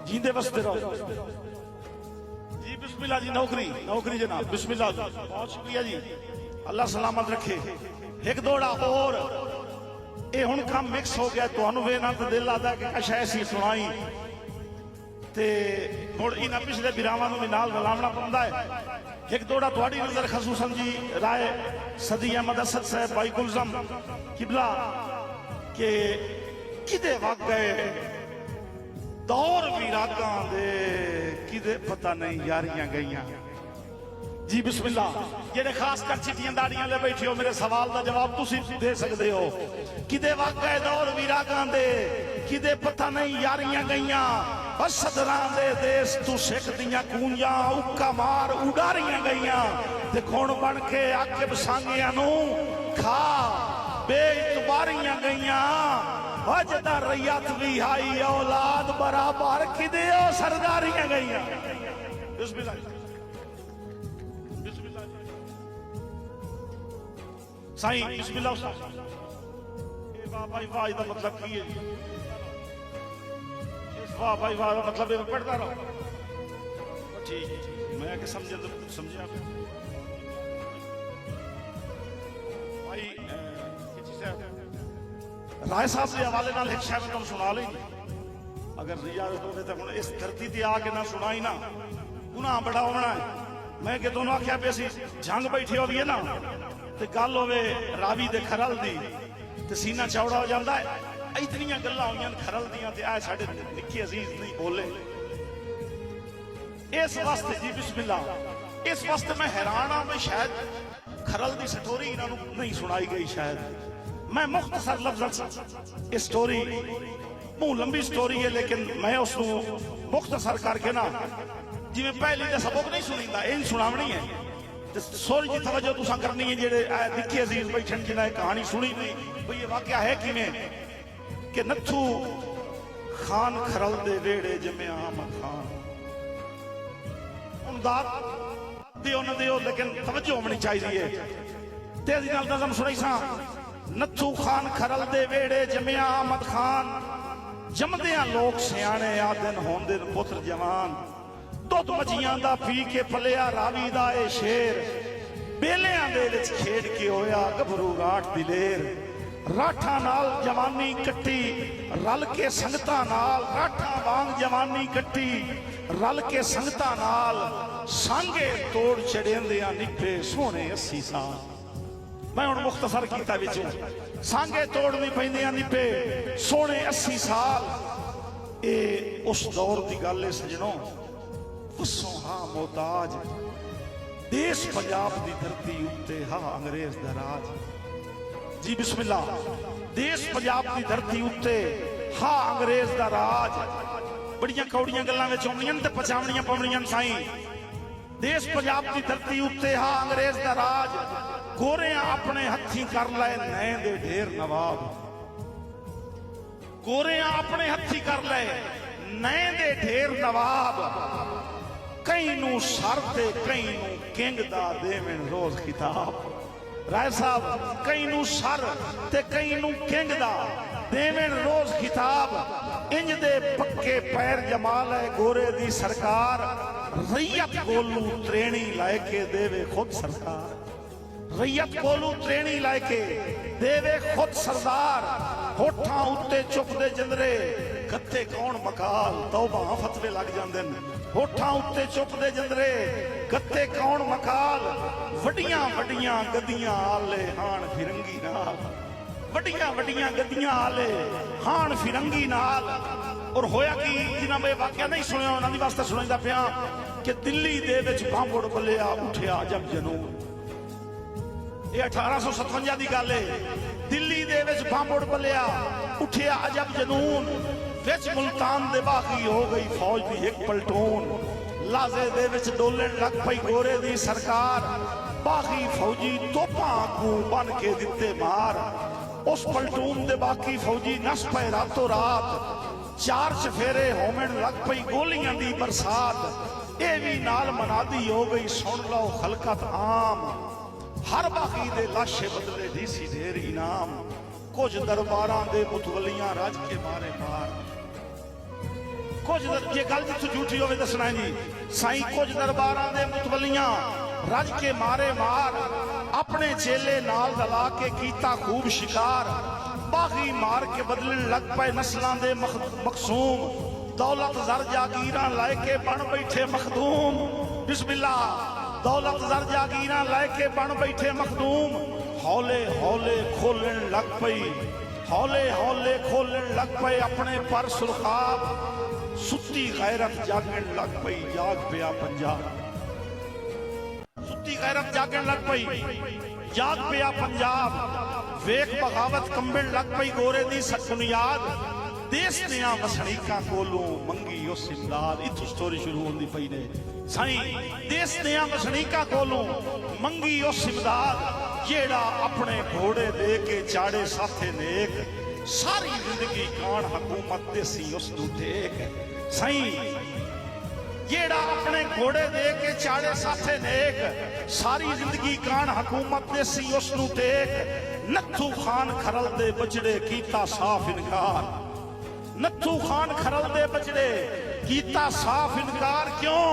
जींदे बसते रहो जी। बिस्मिल्लाह जी। नौकरी नौकरी जनाब, बिस्मिल्लाह जी, बहुत शुक्रिया जी, अल्लाह सलामत रखे। एक दोड़ा और ये हुण काम मिक्स हो गया, तुहानू वेना तो दिल आता कि कश ऐसी सुनाई ते हुण इन्हां पिछले बिरावां नूं भी नाल रलावना पैंदा है। एक दोड़ा तुहाडी नज़र खसूसन जी राय सदी अहमद असद साहब भाई गुलजम किबला के किदे वग गए दौर वीरागां दे किदे पता नहीं यारियां गईयां जी। बिस्मिल्लाह। जेड़े खास कर चिट्टियां दाड़ियां ले बैठे हो, मेरे सवाल का जवाब तुसी दे सकते हो। किदे वग गए दौर वीरागां दे किदे पता नहीं यारियां गईयां, सदरां दे देश तू सिख दियां कूंजां उक्का मार उडारियां गईयां ते खुण बन के आकिब सांगियां नूं खा बेइतबारियां गईयां। वजदा रैयत भी हाई औलाद बराबर किदे सरदारियां गईयां। बिस्मिल्लाह बिस्मिल्लाह साईं, बिस्मिल्लाह। वाह भाई वाह का मतलब की है? वाह भाई वाह का मतलब पढ़ता रहो। ठीक मैं कि समझे तो समझा भाई। राय साहब के हवाले नाल एक शायद तुम सुना ली, अगर इजाजत हो तो इस धरती ते आके ना सुनाई ना गुनाह बड़ा होना है। मैं कि दोनों आख्या पे जंग बैठी हो ना तो गल होवे रावी दे खरल दी ते सीना चौड़ा हो जाता है। इतनियां गल्लां होईयां खरल दियां ते आए साडे निक्के अजीज नहीं बोले इस वास्ते जी। बिस्मिल्लाह। इस वास्ते मैं हैरान हाँ भाई शायद खरल दी स्टोरी इन्हों नहीं सुनाई गई। शायद मैं मुख्तसर लफ्ज़ स्टोरी मुंह लंबी स्टोरी है लेकिन मैं उसको मुख्तसर करके ना जिवें पहली तो सबक नहीं सुनींदा इन सुनावनी है तो सोरी जी तवज्जो तुसां करनी है। जेडे निक्के अजीज बैठन जिन्हें कहानी सुनी नहीं भाई ये वाकया है किवें कि नथू खान खरल दे वेड़े जम्या अहमद खान। हुण दात दिओ न दिओ लेकिन तवज्जो होनी चाहिए। तेजी नाल नज़म सुनाई सा। नथू खान खरल दे वेड़े जम्या अहमद खान, जमदियां लोग सियाणे आदन होंदे पुत्र जवान। दुध मजियां दा पी के पलिया रावी दा ए शेर, बेलियां दे विच खेड के होया गभरू राठ दिलेर। राठा नाल जवानी कट्टी रल के संगता नाल, राठा वांग जवानी कट्टी रल के संगता नाल। सांगे तोड़ चढ़ेंदियां निभे सोने 80 साल। मैं हुण मुख्तसर कीता विचों सांगे तोड़नी पैंदियां निभे सोने 80 साल। ए उस दौर दी गल है सजनों। वसों हा मोहताज देश पंजाब दी धरती उत्ते हा अंग्रेज दा राज जी। बिस्मिल्लाह। देश पंजाब की धरती उत्ते हा अंग्रेज दा राज। बड़ियां कौड़ियां गल्लां विच आउंदियां ते पछावणियां पवणियां साईं। देश पंजाब की धरती उत्ते हा अंग्रेज दा राज। गोरियां अपने हत्थी कर लए नए दे ढेर नवाब। गोरियां अपने हत्थी कर लए नए दे ढेर नवाब। कई नूं सर ते कई नूं किंग दा देवें रोज खिताब। राय साहब कई नू सर ते कई नू किंग दा देवें रोज खिताब। इंज दे पक्के पैर जमाल है गोरे दी सरकार। रैयत कोलू त्रेणी लायके देवे खुद सरकार। रैयत कोलू त्रेणी लायके देवे खुद सरदार। होठां उत्ते चुपदे जिंदरे कत्ते कौन मकाल। तौबा फतवे लग जांदे ने। होठां उत्ते चुपदे जिंदरे कत्ते कौन मकाल। वड्डियां वड्डियां गद्दियां आले हाण फिरंगी नाल। वड्डियां वड्डियां गद्दियां आले हाण फिरंगी नाल। और होया कि जिन्हां मैं वाकया नहीं सुनिया उन्हां दी वास्ते सुणाईंदा पिया कि दिल्ली दे विच बांबड़ बलिया उठिया जब जनून। ये 1857 की गल है। दिल्ली दे विच बांबड़ बलिया उठिया अजब जनून। विच मुल्तान दे बागी हो गई फौज दी एक पलटून। लाजे दे विच डोलन लग पई गोरे दी सरकार। बागी फौजी तोपां अगू बन के दिते मार। उस पलटून दे बाकी फौजी नस पे रातों रात। चार चफेरे होमन लग पई गोलियां दी बरसात। ये भी नाल मनादी हो गई सुन लो खलकत आम। हर बागी दे लाशे बदले डीसी ढेर इनाम। कुछ दरबारां दे मुतवलियां रज के मारे मार। कुछ जे गल जिथों झूठी होवे दसना है जी। साईं कुछ दरबारां दे मुतवलियां रज के मारे मार, अपने चेले नाल रला के कीता खूब शिकार। बागी मार के बदलण लग पे नस्लां दे मखसूम, दौलत जर जागीरां लाके बन बैठे मखदूम। बिस्मिल्लाह। दौलत जर जागीरां लाके बन बैठे मखदूम। हौले हौले खोलन लग पई, हौले हौले खोलन लग पे अपने पर सुरखाब। सुती गैरत जागण लग पई, जाग पिया पंजाब। सुती गैरत जागण लग पई, जाग पिया पंजाब। वेख बगावत कंबण लग पई गोरे दी बुनियाद। देश दियां वसणीकां कोलों मंगी उस इमदाद। इत्थों स्टोरी शुरू होंदी पई ने। साईं देश दियां वसणीकां कोलों मंगी उस इमदाद, जेड़ा अपने घोड़े दे के चाड़े साथे नेक। सारी जिंदगी कान हुकूमत देसी उसनू टेक। साईं जेड़ा अपने घोड़े दे के चाड़े साथे नेक, सारी जिंदगी कान हुकूमत देसी उसनू टेक। नत्थू खान खरल दे बजड़े कीता साफ इनकार। नत्थू खान खरल दे बजड़े कीता साफ इनकार। क्यों?